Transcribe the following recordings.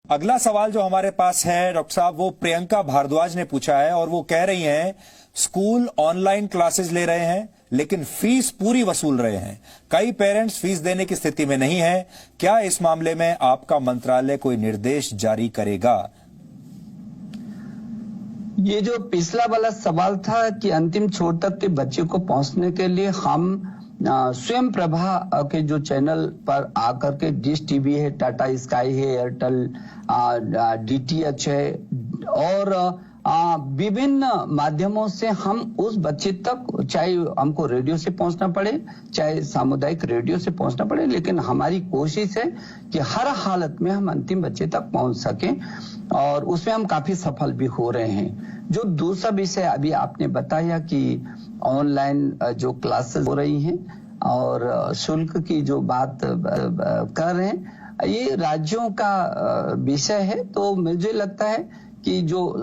अगला सवाल जो हमारे पास है डॉक्टर साहब, वो प्रियंका भारद्वाज ने पूछा है और वो कह रही हैं स्कूल ऑनलाइन क्लासेस ले रहे हैं लेकिन फीस पूरी वसूल रहे हैं। कई पेरेंट्स फीस देने की स्थिति में नहीं है। क्या इस मामले में आपका मंत्रालय कोई निर्देश जारी करेगा? ये जो पिछला वाला सवाल था कि अंतिम छोर तक के बच्चे को पहुंचने के लिए हम स्वयं प्रभा के जो चैनल पर आकर के डिश टीवी है, टाटा स्काई है, एयरटेल डीटीएच है और विभिन्न माध्यमों से हम उस बच्चे तक, चाहे हमको रेडियो से पहुंचना पड़े, चाहे सामुदायिक रेडियो से पहुंचना पड़े, लेकिन हमारी कोशिश है कि हर हालत में हम अंतिम बच्चे तक पहुंच सकें और उसमें हम काफी सफल भी हो रहे हैं। जो दूसरा विषय अभी आपने बताया कि ऑनलाइन जो क्लासेस हो रही हैं और शुल्क की जो बात कर रहे हैं, ये राज्यों का विषय है। तो मुझे लगता है कि जो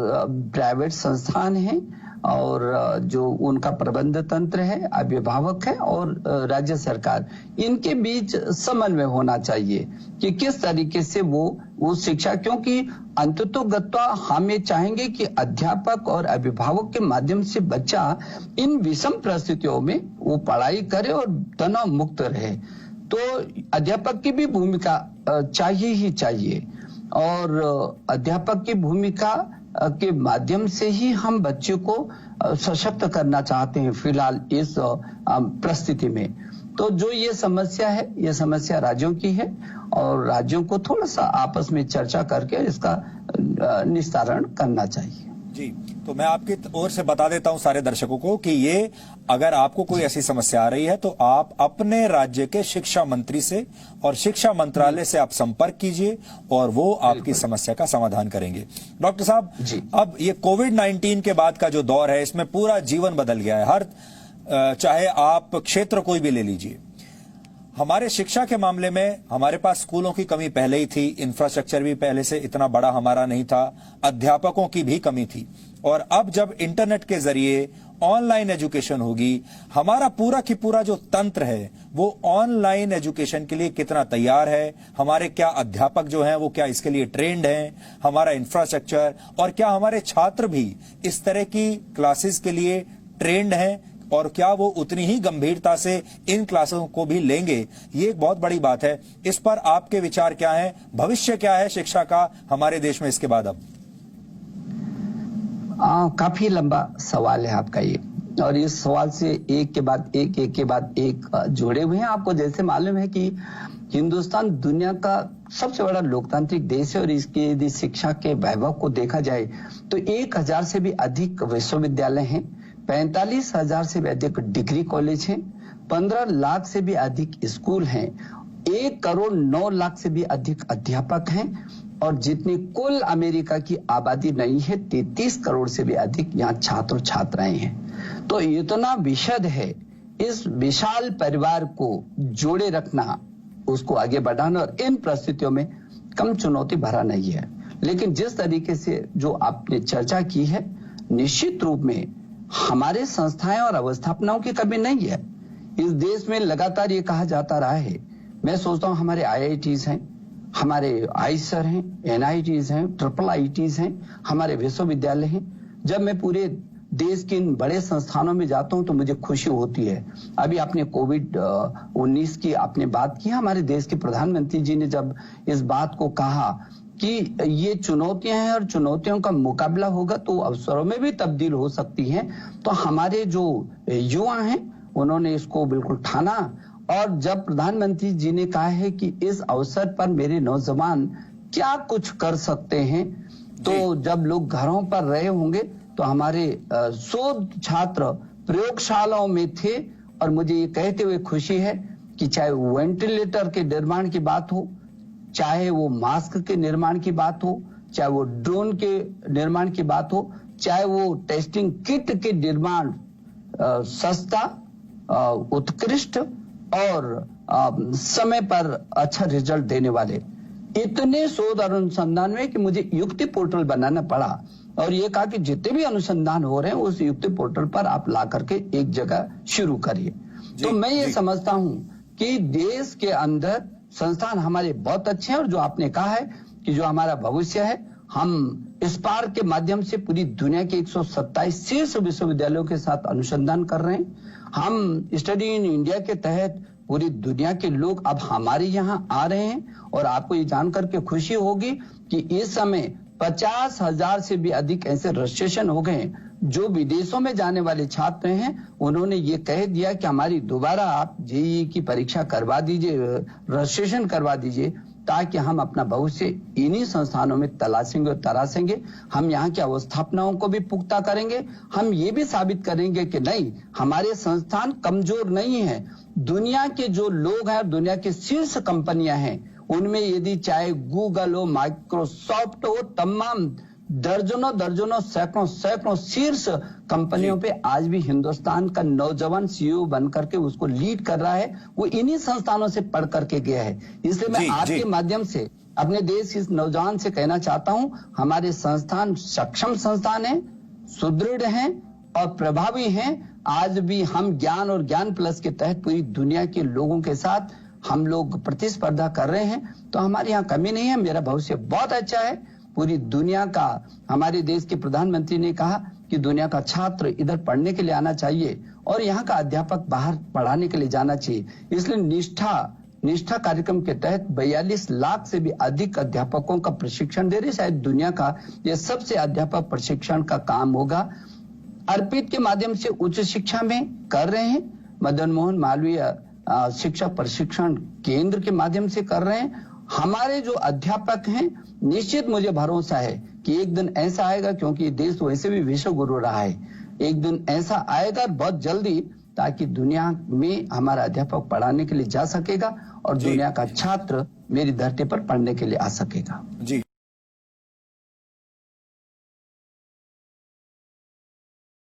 प्राइवेट संस्थान हैं और जो उनका प्रबंध तंत्र है, अभिभावक है और राज्य सरकार, इनके बीच समन्वय होना चाहिए कि किस तरीके से वो शिक्षा, क्योंकि अंततोगत्वा हम ये चाहेंगे कि अध्यापक और अभिभावक के माध्यम से बच्चा इन विषम परिस्थितियों में वो पढ़ाई करे और तनाव मुक्त रहे। तो अध्यापक की भी भूमिका चाहिए ही चाहिए और अध्यापक की भूमिका के माध्यम से ही हम बच्चे को सशक्त करना चाहते हैं फिलहाल इस परिस्थिति में। तो जो ये समस्या है, ये समस्या राज्यों की है और राज्यों को थोड़ा सा आपस में चर्चा करके इसका निस्तारण करना चाहिए। जी, तो मैं आपकी ओर से बता देता हूं सारे दर्शकों को कि ये अगर आपको कोई ऐसी समस्या आ रही है तो आप अपने राज्य के शिक्षा मंत्री से और शिक्षा मंत्रालय से आप संपर्क कीजिए और वो आपकी समस्या का समाधान करेंगे। डॉक्टर साहब, अब ये कोविड-19 के बाद का जो दौर है, इसमें पूरा जीवन बदल गया है। हर चाहे आप क्षेत्र कोई भी ले लीजिए। हमारे शिक्षा के मामले में हमारे पास स्कूलों की कमी पहले ही थी, इंफ्रास्ट्रक्चर भी पहले से इतना बड़ा हमारा नहीं था, अध्यापकों की भी कमी थी और अब जब इंटरनेट के जरिए ऑनलाइन एजुकेशन होगी, हमारा पूरा की पूरा जो तंत्र है वो ऑनलाइन एजुकेशन के लिए कितना तैयार है, हमारे क्या अध्यापक जो हैं वो क्या इसके लिए ट्रेंड हैं, हमारा इंफ्रास्ट्रक्चर और क्या हमारे छात्र भी इस तरह की क्लासेस के लिए ट्रेंड हैं और क्या वो उतनी ही गंभीरता से इन क्लासों को भी लेंगे, ये एक बहुत बड़ी बात है। इस पर आपके विचार क्या हैं? भविष्य क्या है शिक्षा का हमारे देश में इसके बाद? अब काफी लंबा सवाल है आपका ये, और इस सवाल से एक के बाद एक जुड़े हुए हैं। आपको जैसे मालूम है कि हिंदुस्तान दुनिया का सबसे बड़ा लोकतांत्रिक देश है और इसकी यदि शिक्षा के वैभव को देखा जाए तो 1000 से भी अधिक विश्वविद्यालय हैं, 45,000 से भी अधिक डिग्री कॉलेज हैं, 15 लाख से भी अधिक स्कूल हैं, 1 करोड़ 9 लाख से भी अधिक अध्यापक हैं और जितनी कुल अमेरिका की आबादी नहीं है 33 करोड़ से भी अधिक यहाँ छात्र छात्राएं हैं। तो इतना विशद है, इस विशाल परिवार को जोड़े रखना, उसको आगे बढ़ाना और इन परिस्थितियों में कम चुनौती भरा नहीं है। लेकिन जिस तरीके से जो आपने चर्चा की है, निश्चित रूप में हमारे संस्थाएं और अवस्थापनाओं की कमी नहीं है। इस देश में लगातार ये कहा जाता रहा है। मैं सोचता हूं हमारे IITs हैं, हमारे आईसर हैं, NITs हैं, IIITs हैं, हमारे विश्वविद्यालय हैं। जब मैं पूरे देश के इन बड़े संस्थानों में जाता हूं तो मुझे खुशी होती है। अभी आपने कोविड-19 की आपने बात की, हमारे देश के प्रधानमंत्री जी ने जब इस बात को कहा कि ये चुनौतियां हैं और चुनौतियों का मुकाबला होगा तो अवसरों में भी तब्दील हो सकती हैं, तो हमारे जो युवा हैं उन्होंने इसको बिल्कुल ठाना। और जब प्रधानमंत्री जी ने कहा है कि इस अवसर पर मेरे नौजवान क्या कुछ कर सकते हैं, तो जब लोग घरों पर रहे होंगे तो हमारे शोध छात्र प्रयोगशालाओं में थे और मुझे ये कहते हुए खुशी है कि चाहे वेंटिलेटर के निर्माण की बात हो, चाहे वो मास्क के निर्माण की बात हो, चाहे वो ड्रोन के निर्माण की बात हो, चाहे वो टेस्टिंग किट के निर्माण सस्ता, उत्कृष्ट और समय पर अच्छा रिजल्ट देने वाले, इतने शोध और अनुसंधान में कि मुझे युक्ति पोर्टल बनाना पड़ा और ये कहा कि जितने भी अनुसंधान हो रहे हैं उस युक्ति पोर्टल पर आप ला करके एक जगह शुरू करिए। तो मैं ये समझता हूं कि देश के अंदर संस्थान हमारे बहुत अच्छे हैं और जो आपने कहा है कि जो हमारा भविष्य है, हम स्पार्क के माध्यम से पूरी दुनिया के 127 शीर्ष विश्वविद्यालयों के साथ अनुसंधान कर रहे हैं। हम स्टडी इन इंडिया के तहत पूरी दुनिया के लोग अब हमारे यहाँ आ रहे हैं, और आपको ये जानकर के खुशी होगी कि इस समय 50,000 से भी अधिक ऐसे रजिस्ट्रेशन हो गए हैं। जो विदेशों में जाने वाले छात्र हैं, उन्होंने ये कह दिया कि हमारी दोबारा आप जेईई की परीक्षा करवा दीजिए, रजिस्ट्रेशन करवा दीजिए, ताकि हम अपना भविष्य इन्हीं संस्थानों में तलाशेंगे और तराशेंगे। हम यहाँ की अवस्थापनाओं को भी पुख्ता करेंगे। हम ये भी साबित करेंगे कि नहीं, हमारे संस्थान कमजोर नहीं है। दुनिया के जो लोग हैं, दुनिया की शीर्ष कंपनियां हैं, उनमें यदि चाहे गूगल हो, माइक्रोसॉफ्ट हो, तमाम दर्जनों सैकड़ों शीर्ष कंपनियों पे आज भी हिंदुस्तान का नौजवान सीईओ बनकर के उसको लीड कर रहा है, वो इन्हीं संस्थानों से पढ़ करके गया है। इसलिए मैं आपके माध्यम से अपने देश के इस नौजवान से कहना चाहता हूं, हमारे संस्थान सक्षम संस्थान है, सुदृढ़ हैं और प्रभावी हैं। आज भी हम ज्ञान और ज्ञान प्लस के तहत पूरी दुनिया के लोगों के साथ हम लोग प्रतिस्पर्धा कर रहे हैं, तो हमारे यहाँ कमी नहीं है। मेरा भविष्य बहुत अच्छा है। पूरी दुनिया का, हमारे देश के प्रधानमंत्री ने कहा कि दुनिया का छात्र इधर पढ़ने के लिए आना चाहिए और यहाँ का अध्यापक बाहर पढ़ाने के लिए जाना चाहिए। इसलिए निष्ठा कार्यक्रम के तहत 42 लाख से भी अधिक अध्यापकों का प्रशिक्षण दे रहे। शायद दुनिया का यह सबसे अध्यापक प्रशिक्षण का काम होगा। अर्पित के माध्यम से उच्च शिक्षा में कर रहे हैं, मदन मोहन मालवीय शिक्षा प्रशिक्षण केंद्र के माध्यम से कर रहे हैं। हमारे जो अध्यापक हैं, निश्चित मुझे भरोसा है कि एक दिन ऐसा आएगा, क्योंकि देश वैसे भी विश्व गुरु रहा है, एक दिन ऐसा आएगा बहुत जल्दी, ताकि दुनिया में हमारा अध्यापक पढ़ाने के लिए जा सकेगा और दुनिया का छात्र मेरी धरती पर पढ़ने के लिए आ सकेगा। जी।